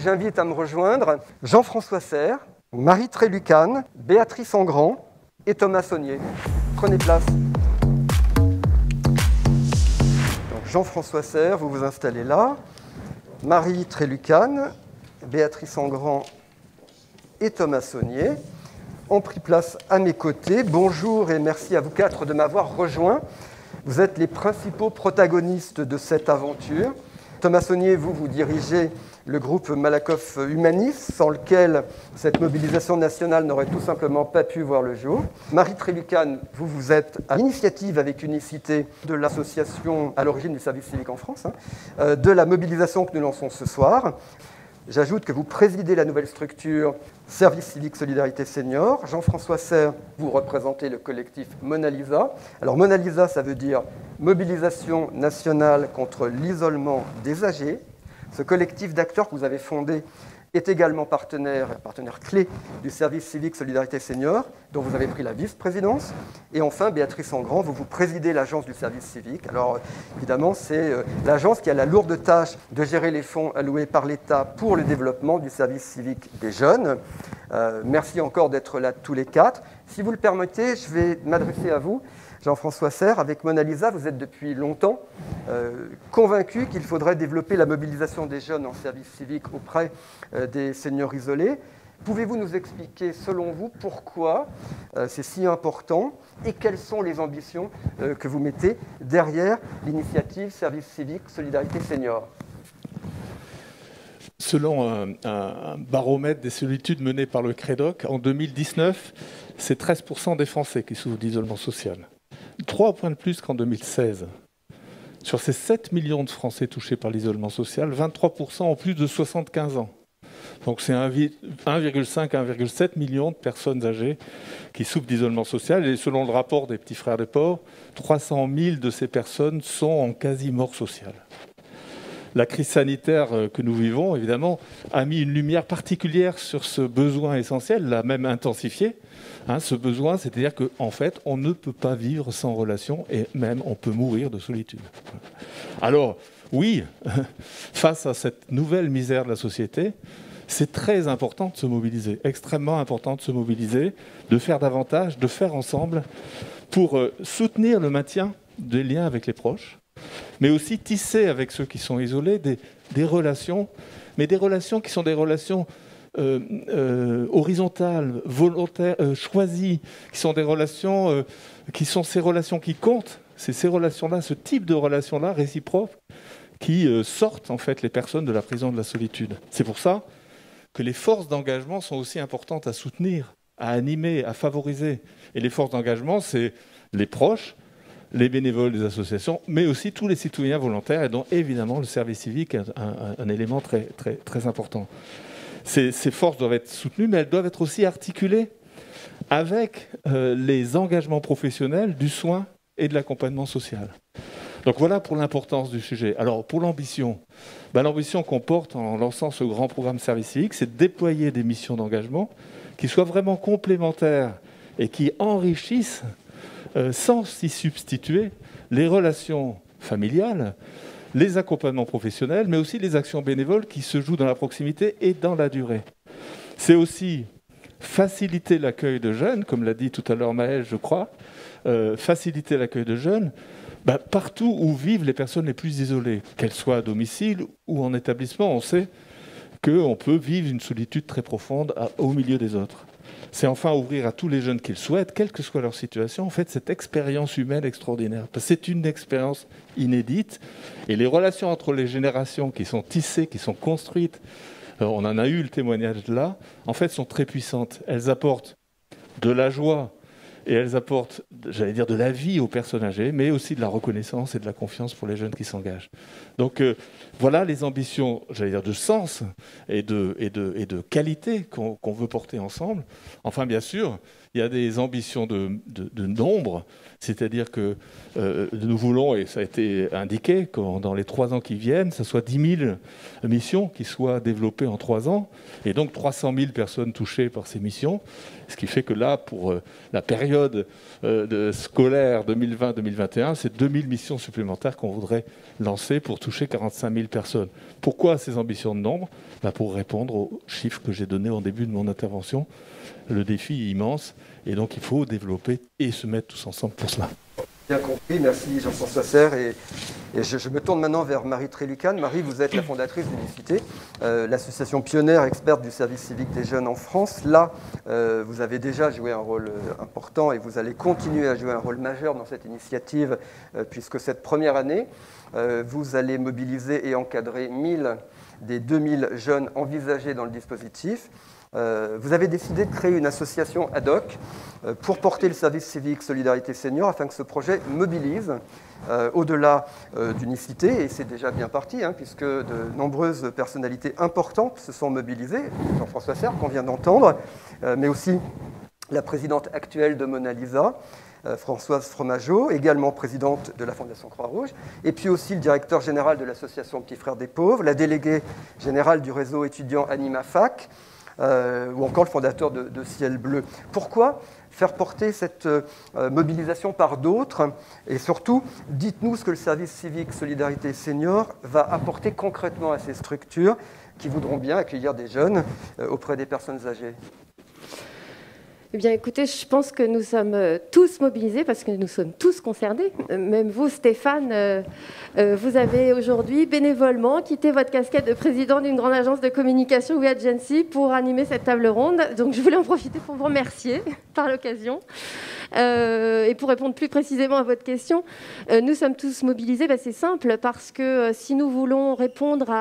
j'invite à me rejoindre Jean-François Serre, Marie Trélucane, Béatrice Engrand et Thomas Saunier. Prenez place. Jean-François Serre, vous vous installez là. Marie Trélucane, Béatrice Engrand et Thomas Saunier ont pris place à mes côtés. Bonjour et merci à vous quatre de m'avoir rejoint. Vous êtes les principaux protagonistes de cette aventure. Thomas Saunier, vous dirigez le groupe Malakoff Humanis, sans lequel cette mobilisation nationale n'aurait tout simplement pas pu voir le jour. Marie Trélucane, vous êtes à l'initiative avec unicité de l'association à l'origine du service civique en France, de la mobilisation que nous lançons ce soir. J'ajoute que vous présidez la nouvelle structure Service civique Solidarité Senior. Jean-François Serre, vous représentez le collectif Mona Lisa. Alors Mona Lisa, ça veut dire Mobilisation nationale contre l'isolement des âgés. Ce collectif d'acteurs que vous avez fondé est également partenaire clé du service civique Solidarité Senior, dont vous avez pris la vice-présidence. Et enfin, Béatrice Engrand, vous présidez l'agence du service civique. Alors, évidemment, c'est l'agence qui a la lourde tâche de gérer les fonds alloués par l'État pour le développement du service civique des jeunes. Merci encore d'être là tous les quatre. Si vous le permettez, je vais m'adresser à vous. Jean-François Serre, avec Mona Lisa, vous êtes depuis longtemps convaincu qu'il faudrait développer la mobilisation des jeunes en service civique auprès des seniors isolés. Pouvez-vous nous expliquer, selon vous, pourquoi c'est si important et quelles sont les ambitions que vous mettez derrière l'initiative Service civique Solidarité Senior ? Selon un baromètre des solitudes mené par le CREDOC, en 2019, c'est 13% des Français qui souffrent d'isolement social. 3 points de plus qu'en 2016. Sur ces 7 millions de Français touchés par l'isolement social, 23% ont plus de 75 ans. Donc c'est 1,5-1,7 million de personnes âgées qui souffrent d'isolement social. Et selon le rapport des Petits Frères des Pauvres, 300 000 de ces personnes sont en quasi-mort sociale. La crise sanitaire que nous vivons, évidemment, a mis une lumière particulière sur ce besoin essentiel, l'a même intensifié. Ce besoin, c'est-à-dire qu'en fait, on ne peut pas vivre sans relation et même on peut mourir de solitude. Alors, oui, face à cette nouvelle misère de la société, c'est très important de se mobiliser, extrêmement important de se mobiliser, de faire davantage, de faire ensemble pour soutenir le maintien des liens avec les proches, mais aussi tisser avec ceux qui sont isolés des relations, mais des relations qui sont des relations horizontales, volontaires, choisies, qui sont des relations qui sont ces relations qui comptent, c'est ces relations-là, ce type de relations-là réciproques qui sortent en fait les personnes de la prison de la solitude. C'est pour ça que les forces d'engagement sont aussi importantes à soutenir, à animer, à favoriser. Et les forces d'engagement, c'est les proches, les bénévoles des associations, mais aussi tous les citoyens volontaires, et dont évidemment le service civique est un élément très, très, très important. Ces forces doivent être soutenues, mais elles doivent être aussi articulées avec les engagements professionnels du soin et de l'accompagnement social. Donc voilà pour l'importance du sujet. Alors pour l'ambition, l'ambition qu'on porte en lançant ce grand programme service civique, c'est de déployer des missions d'engagement qui soient vraiment complémentaires et qui enrichissent sans s'y substituer les relations familiales, les accompagnements professionnels, mais aussi les actions bénévoles qui se jouent dans la proximité et dans la durée. C'est aussi faciliter l'accueil de jeunes, comme l'a dit tout à l'heure Maëlle, je crois, faciliter l'accueil de jeunes partout où vivent les personnes les plus isolées, qu'elles soient à domicile ou en établissement. On sait qu'on peut vivre une solitude très profonde au milieu des autres. C'est enfin ouvrir à tous les jeunes qui le souhaitent, quelle que soit leur situation, en fait, cette expérience humaine extraordinaire. Parce que c'est une expérience inédite. Et les relations entre les générations qui sont tissées, qui sont construites, on en a eu le témoignage là, en fait, sont très puissantes. Elles apportent de la joie et elles apportent, j'allais dire, de la vie aux personnes âgées, mais aussi de la reconnaissance et de la confiance pour les jeunes qui s'engagent. Donc voilà les ambitions, j'allais dire, de sens et de qualité qu'on veut porter ensemble. Enfin, bien sûr, il y a des ambitions de nombre, c'est-à-dire que nous voulons, et ça a été indiqué, que dans les 3 ans qui viennent, ce soit 10 000 missions qui soient développées en 3 ans, et donc 300 000 personnes touchées par ces missions, ce qui fait que là, pour la période scolaire 2020-2021, c'est 2000 missions supplémentaires qu'on voudrait lancer pour toucher 45 000 personnes. Pourquoi ces ambitions de nombre ? Pour répondre aux chiffres que j'ai donnés au début de mon intervention. Le défi est immense et donc il faut développer et se mettre tous ensemble pour cela. Bien compris, merci Jean-François Serre. Et je me tourne maintenant vers Marie Trélucane. Marie, vous êtes la fondatrice d'Unicité, l'association pionnière experte du service civique des jeunes en France. Là, vous avez déjà joué un rôle important et vous allez continuer à jouer un rôle majeur dans cette initiative, puisque cette première année, vous allez mobiliser et encadrer 1000 des 2000 jeunes envisagés dans le dispositif. Vous avez décidé de créer une association ad hoc pour porter le service civique Solidarité Senior afin que ce projet mobilise au-delà d'Unicité, et c'est déjà bien parti, puisque de nombreuses personnalités importantes se sont mobilisées, Jean-François Serre qu'on vient d'entendre, mais aussi la présidente actuelle de Mona Lisa, Françoise Fromageau, également présidente de la Fondation Croix-Rouge, et puis aussi le directeur général de l'association Petits Frères des Pauvres, la déléguée générale du réseau étudiant AnimaFac, ou encore le fondateur de Ciel Bleu. Pourquoi faire porter cette mobilisation par d'autres? Et surtout, dites-nous ce que le service civique Solidarité Senior va apporter concrètement à ces structures qui voudront bien accueillir des jeunes auprès des personnes âgées. Eh bien, écoutez, je pense que nous sommes tous mobilisés parce que nous sommes tous concernés. Même vous, Stéphane, vous avez aujourd'hui bénévolement quitté votre casquette de président d'une grande agence de communication We Agency pour animer cette table ronde. Donc, je voulais en profiter pour vous remercier par l'occasion. Et pour répondre plus précisément à votre question, nous sommes tous mobilisés. C'est simple, parce que si nous voulons répondre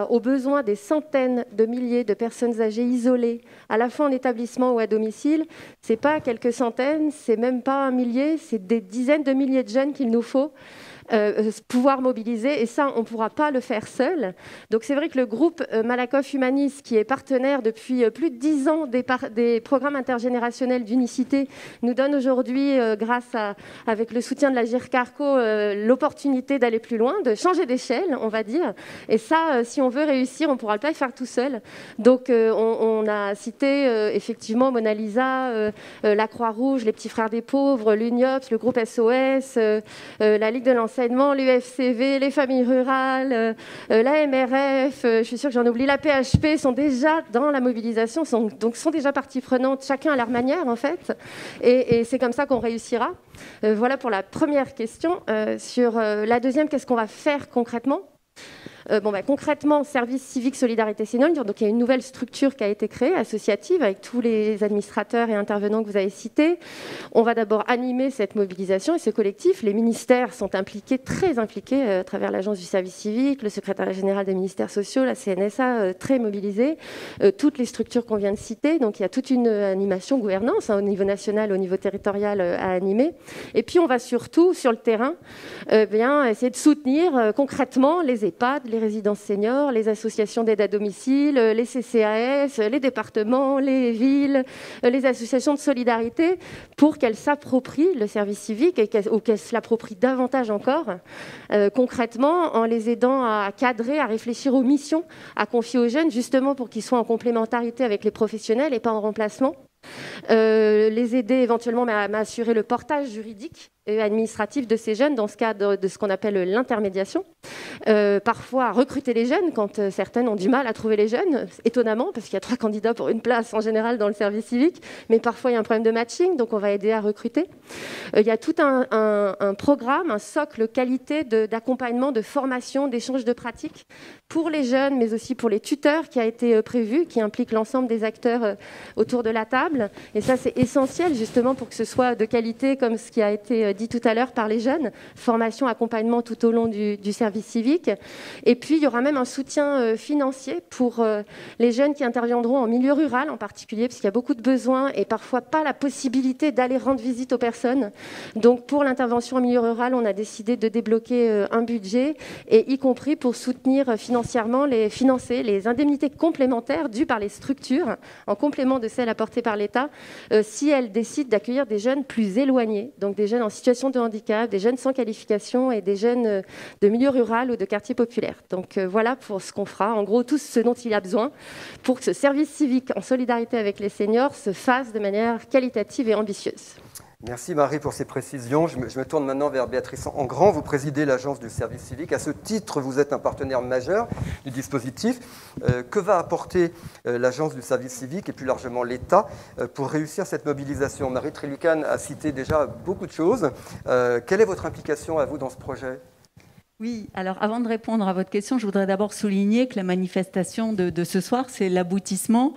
aux besoins des centaines de milliers de personnes âgées isolées, à la fois en établissement ou à domicile, c'est pas quelques centaines, c'est même pas un millier, c'est des dizaines de milliers de jeunes qu'il nous faut pouvoir mobiliser, et ça, on ne pourra pas le faire seul. Donc c'est vrai que le groupe Malakoff Humanis, qui est partenaire depuis plus de 10 ans des programmes intergénérationnels d'Unicité, nous donne aujourd'hui, avec le soutien de la GIRCARCO, l'opportunité d'aller plus loin, de changer d'échelle, on va dire. Et ça, si on veut réussir, on ne pourra pas le faire tout seul. Donc on a cité effectivement Mona Lisa, la Croix-Rouge, les Petits Frères des Pauvres, l'UNIOPS, le groupe SOS, la Ligue de l'Enseignement, l'UFCV, les familles rurales, la MRF, je suis sûre que j'en oublie, la PHP sont déjà dans la mobilisation, sont déjà partie prenante, chacun à leur manière en fait, et c'est comme ça qu'on réussira. Voilà pour la première question. Sur la deuxième, qu'est-ce qu'on va faire concrètement ? Concrètement, Service civique Solidarité Senior, donc il y a une nouvelle structure qui a été créée, associative, avec tous les administrateurs et intervenants que vous avez cités. On va d'abord animer cette mobilisation et ce collectif. Les ministères sont impliqués, très impliqués, à travers l'Agence du service civique, le secrétariat général des ministères sociaux, la CNSA, très mobilisés, toutes les structures qu'on vient de citer. Donc il y a toute une animation gouvernance au niveau national, au niveau territorial à animer. Et puis on va surtout, sur le terrain, essayer de soutenir concrètement les EHPAD, les résidences seniors, les associations d'aide à domicile, les CCAS, les départements, les villes, les associations de solidarité, pour qu'elles s'approprient le service civique ou qu'elles se l'approprient davantage encore, concrètement, en les aidant à cadrer, à réfléchir aux missions à confier aux jeunes, justement pour qu'ils soient en complémentarité avec les professionnels et pas en remplacement. Les aider éventuellement à assurer le portage juridique et administratif de ces jeunes dans ce cadre de ce qu'on appelle l'intermédiation. Parfois à recruter les jeunes quand certaines ont du mal à trouver les jeunes, étonnamment, parce qu'il y a 3 candidats pour une place en général dans le service civique, mais parfois il y a un problème de matching, donc on va aider à recruter. Il y a tout un programme, un socle qualité d'accompagnement, de formation, d'échange de pratiques pour les jeunes, mais aussi pour les tuteurs qui a été prévu, qui implique l'ensemble des acteurs autour de la table. Et ça, c'est essentiel justement pour que ce soit de qualité, comme ce qui a été dit tout à l'heure, par les jeunes. Formation, accompagnement tout au long du service civique. Et puis, il y aura même un soutien financier pour les jeunes qui interviendront en milieu rural en particulier, parce qu'il y a beaucoup de besoins et parfois pas la possibilité d'aller rendre visite aux personnes. Donc, pour l'intervention en milieu rural, on a décidé de débloquer un budget, et y compris pour soutenir financièrement, financer les indemnités complémentaires dues par les structures, en complément de celles apportées par l'État, si elles décident d'accueillir des jeunes plus éloignés, donc des jeunes en situation de handicap, des jeunes sans qualification et des jeunes de milieu rural ou de quartier populaire. Donc voilà pour ce qu'on fera, en gros tout ce dont il y a besoin pour que ce service civique en solidarité avec les seniors se fasse de manière qualitative et ambitieuse. Merci Marie pour ces précisions. Je me tourne maintenant vers Béatrice Engrand. Vous présidez l'Agence du service civique. À ce titre, vous êtes un partenaire majeur du dispositif. Que va apporter l'Agence du service civique et plus largement l'État pour réussir cette mobilisation? Marie Trélucane a cité déjà beaucoup de choses. Quelle est votre implication à vous dans ce projet? Oui, alors avant de répondre à votre question, je voudrais d'abord souligner que la manifestation de ce soir, c'est l'aboutissement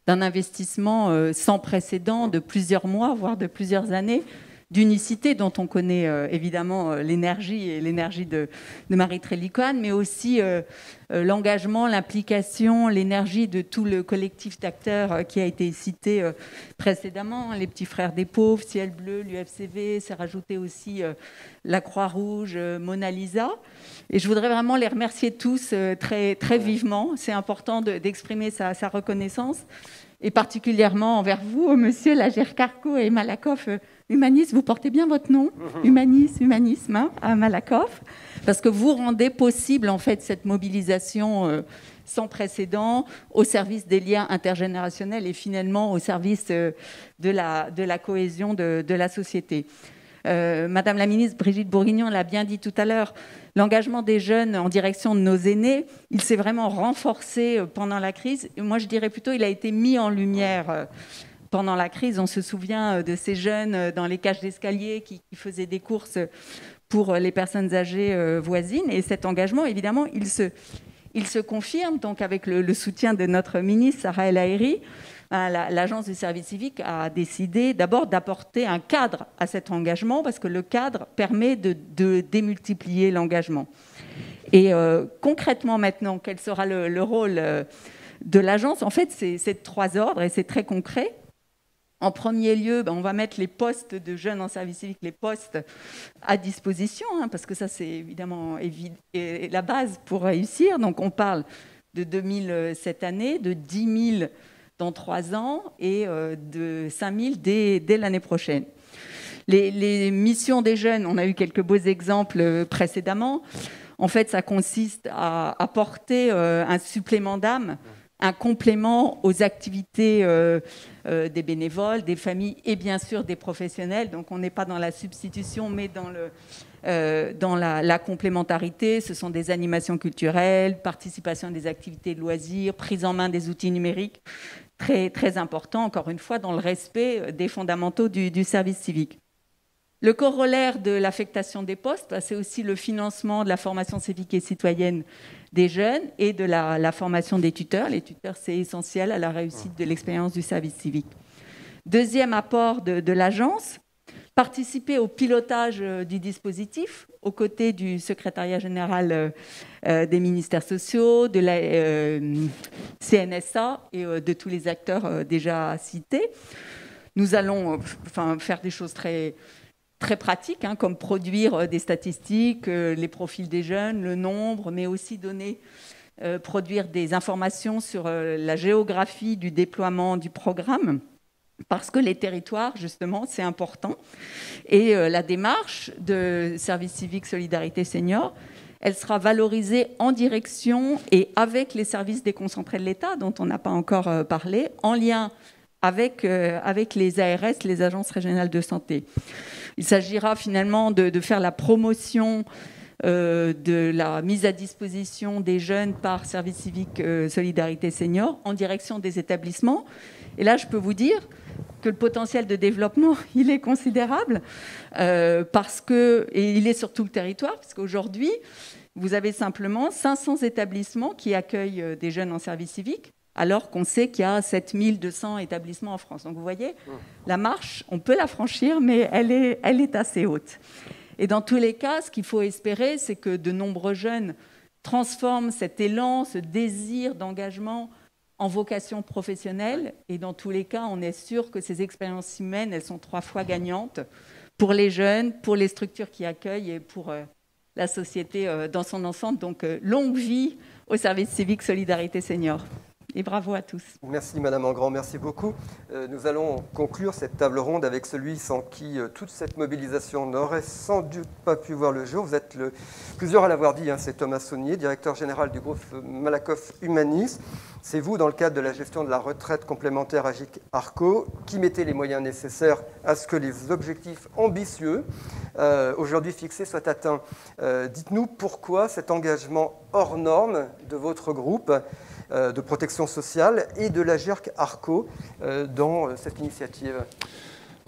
d'un investissement sans précédent de plusieurs mois, voire de plusieurs années, d'unicité dont on connaît évidemment l'énergie et l'énergie de Marie Trélucane, mais aussi l'engagement, l'implication, l'énergie de tout le collectif d'acteurs qui a été cité précédemment, les Petits Frères des Pauvres, Ciel Bleu, l'UFCV, s'est rajouté aussi la Croix-Rouge, Mona Lisa. Et je voudrais vraiment les remercier tous très, très vivement. C'est important d'exprimer sa reconnaissance, et particulièrement envers vous, monsieur Lagercarco et Malakoff, Humanis, vous portez bien votre nom, Humanisme, hein, à Malakoff, parce que vous rendez possible en fait cette mobilisation sans précédent au service des liens intergénérationnels et finalement au service de la cohésion de la société. Madame la ministre Brigitte Bourguignon l'a bien dit tout à l'heure, l'engagement des jeunes en direction de nos aînés, il s'est vraiment renforcé pendant la crise. Moi, je dirais plutôt il a été mis en lumière pendant la crise. On se souvient de ces jeunes dans les cages d'escalier qui faisaient des courses pour les personnes âgées voisines. Et cet engagement, évidemment, il se confirme donc avec le soutien de notre ministre Sarah El Haïry. L'Agence du service civique a décidé d'abord d'apporter un cadre à cet engagement parce que le cadre permet de démultiplier l'engagement. Et concrètement maintenant, quel sera le rôle de l'agence? En fait, c'est de 3 ordres et c'est très concret. En premier lieu, on va mettre les postes de jeunes en service civique, les postes à disposition, hein, parce que ça, c'est évidemment la base pour réussir. Donc, on parle de 2000 cette année, de 10 000 dans 3 ans et de 5 000 dès l'année prochaine. Les missions des jeunes, on a eu quelques beaux exemples précédemment. En fait, ça consiste à apporter un supplément d'âme, un complément aux activités des bénévoles, des familles et bien sûr des professionnels. Donc on n'est pas dans la substitution, mais dans la complémentarité. Ce sont des animations culturelles, participation à des activités de loisirs, prise en main des outils numériques, très, très important, encore une fois, dans le respect des fondamentaux du service civique. Le corollaire de l'affectation des postes, c'est aussi le financement de la formation civique et citoyenne des jeunes et de la formation des tuteurs. Les tuteurs, c'est essentiel à la réussite de l'expérience du service civique. Deuxième apport de l'agence, participer au pilotage du dispositif aux côtés du secrétariat général des ministères sociaux, de la CNSA et de tous les acteurs déjà cités. Nous allons faire des choses très pratiques, hein, comme produire des statistiques, les profils des jeunes, le nombre, mais aussi produire des informations sur la géographie du déploiement du programme, parce que les territoires, justement, c'est important. Et la démarche de Service civique Solidarité Senior, elle sera valorisée en direction et avec les services déconcentrés de l'État, dont on n'a pas encore parlé, en lien avec les ARS, les agences régionales de santé. Il s'agira finalement de faire la promotion de la mise à disposition des jeunes par Service civique Solidarité Senior en direction des établissements. Et là, je peux vous dire que le potentiel de développement, il est considérable et il est sur tout le territoire, parce qu'aujourd'hui, vous avez simplement 500 établissements qui accueillent des jeunes en service civique, alors qu'on sait qu'il y a 7200 établissements en France. Donc vous voyez, la marche, on peut la franchir, mais elle est assez haute. Et dans tous les cas, ce qu'il faut espérer, c'est que de nombreux jeunes transforment cet élan, ce désir d'engagement en vocation professionnelle. Et dans tous les cas, on est sûr que ces expériences humaines, elles sont 3 fois gagnantes pour les jeunes, pour les structures qui accueillent et pour la société dans son ensemble. Donc, longue vie au service civique Solidarité Senior. Et bravo à tous. Merci Madame Engrand, merci beaucoup. Nous allons conclure cette table ronde avec celui sans qui toute cette mobilisation n'aurait sans doute pas pu voir le jour. Vous êtes plusieurs à l'avoir dit, c'est Thomas Saunier, directeur général du groupe Malakoff Humanis. C'est vous, dans le cadre de la gestion de la retraite complémentaire Agirc-Arrco, qui mettez les moyens nécessaires à ce que les objectifs ambitieux aujourd'hui fixés soient atteints. Dites-nous pourquoi cet engagement hors norme de votre groupe de protection sociale et de l'Agirc-Arrco dans cette initiative.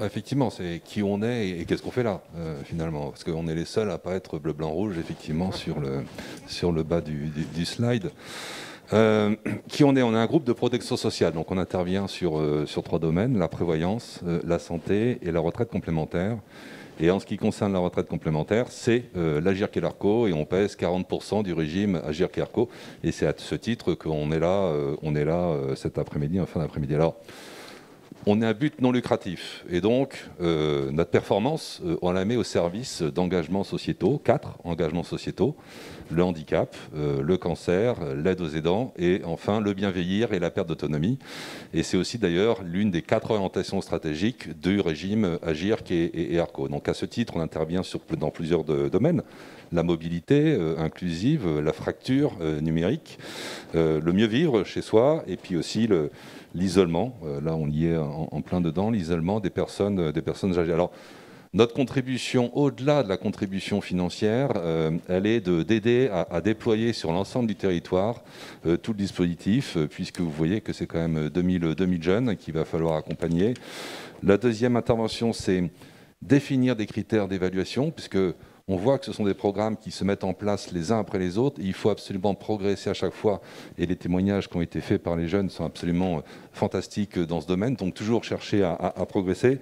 Effectivement, c'est qui on est et qu'est-ce qu'on fait là, finalement. Parce qu'on est les seuls à ne pas être bleu, blanc, rouge, effectivement, sur le bas du slide. Qui on est? On est un groupe de protection sociale, donc on intervient sur 3 domaines, la prévoyance, la santé et la retraite complémentaire. Et en ce qui concerne la retraite complémentaire, c'est l'Agirc-Arrco et on pèse 40% du régime Agirc-Arrco. Et c'est à ce titre qu'on est là, cet après-midi, en fin d'après-midi. Alors, on est un but non lucratif et donc notre performance, on la met au service d'engagements sociétaux, 4 engagements sociétaux, le handicap, le cancer, l'aide aux aidants et enfin le bien vieillir et la perte d'autonomie. Et c'est aussi d'ailleurs l'une des 4 orientations stratégiques du régime Agirc et Arrco. Donc à ce titre, on intervient dans plusieurs domaines. La mobilité inclusive, la fracture numérique, le mieux vivre chez soi et puis aussi l'isolement. Là, on y est en plein dedans, l'isolement des personnes âgées. Alors, notre contribution, au-delà de la contribution financière, elle est d'aider à déployer sur l'ensemble du territoire tout le dispositif, puisque vous voyez que c'est quand même 2000 jeunes qu'il va falloir accompagner. La deuxième intervention, c'est définir des critères d'évaluation, puisque on voit que ce sont des programmes qui se mettent en place les uns après les autres. Il faut absolument progresser à chaque fois. Et les témoignages qui ont été faits par les jeunes sont absolument fantastiques dans ce domaine. Donc toujours chercher à progresser.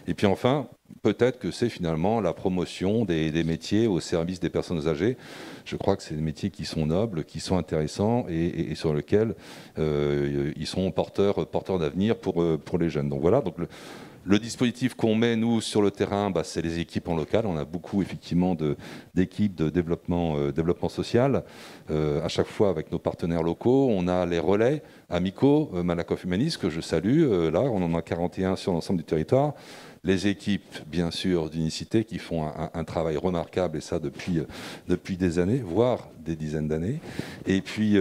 Et puis enfin, peut-être que c'est finalement la promotion des métiers au service des personnes âgées. Je crois que c'est des métiers qui sont nobles, qui sont intéressants et sur lesquels ils sont porteurs d'avenir pour les jeunes. Donc voilà. Donc le dispositif qu'on met, nous, sur le terrain, c'est les équipes en local. On a beaucoup, effectivement, d'équipes de développement social, à chaque fois avec nos partenaires locaux. On a les relais amicaux, Malakoff Humanis, que je salue. Là, on en a 41 sur l'ensemble du territoire. Les équipes, bien sûr, d'unicité qui font un travail remarquable, et ça depuis des années, voire des dizaines d'années. Et puis,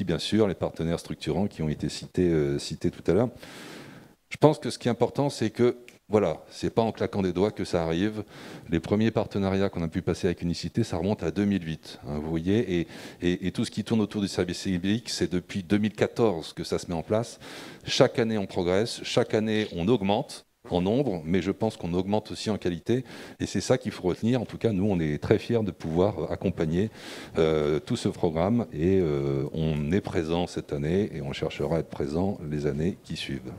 bien sûr, les partenaires structurants qui ont été cités tout à l'heure. Je pense que ce qui est important, c'est que, voilà, c'est pas en claquant des doigts que ça arrive. Les premiers partenariats qu'on a pu passer avec Unicité, ça remonte à 2008, vous voyez, et tout ce qui tourne autour du service civique, c'est depuis 2014 que ça se met en place. Chaque année, on progresse, chaque année, on augmente en nombre, mais je pense qu'on augmente aussi en qualité, et c'est ça qu'il faut retenir. En tout cas, nous, on est très fiers de pouvoir accompagner tout ce programme, et on est présent cette année, et on cherchera à être présent les années qui suivent.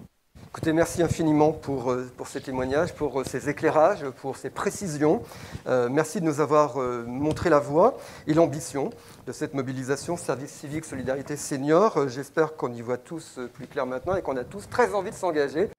Écoutez, merci infiniment pour ces témoignages, pour ces éclairages, pour ces précisions. Merci de nous avoir montré la voie et l'ambition de cette mobilisation Service civique Solidarité Senior. J'espère qu'on y voit tous plus clair maintenant et qu'on a tous très envie de s'engager.